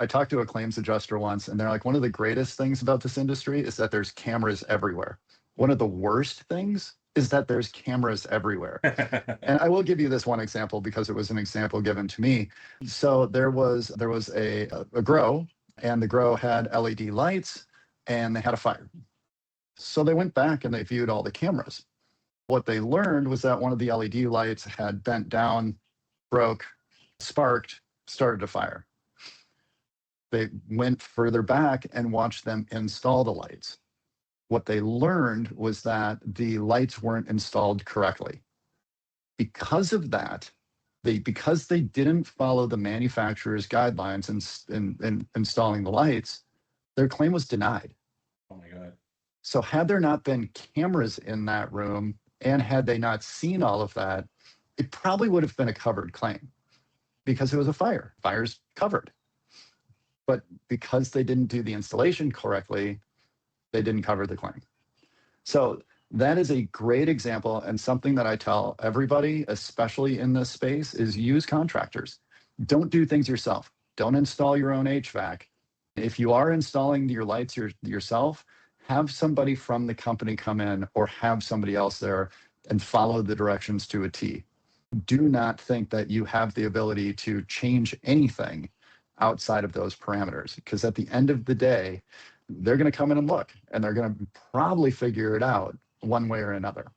I talked to a claims adjuster once, and they're like, one of the greatest things about this industry is that there's cameras everywhere. One of the worst things is that there's cameras everywhere. And I will give you this one example because it was an example given to me. So there was a grow, and the grow had LED lights, and they had a fire. So they went back and they viewed all the cameras. What they learned was that one of the LED lights had bent down, broke, sparked, started a fire. They went further back and watched them install the lights. What they learned was that the lights weren't installed correctly. Because of that, because they didn't follow the manufacturer's guidelines in installing the lights, their claim was denied. Oh my God. So had there not been cameras in that room and had they not seen all of that, it probably would have been a covered claim because it was a fire. Fire's covered. But because they didn't do the installation correctly, they didn't cover the claim. So that is a great example, and something that I tell everybody, especially in this space, is use contractors. Don't do things yourself. Don't install your own HVAC. If you are installing your lights yourself, have somebody from the company come in or have somebody else there and follow the directions to a T. Do not think that you have the ability to change anything outside of those parameters, because at the end of the day, they're going to come in and look, and they're going to probably figure it out one way or another.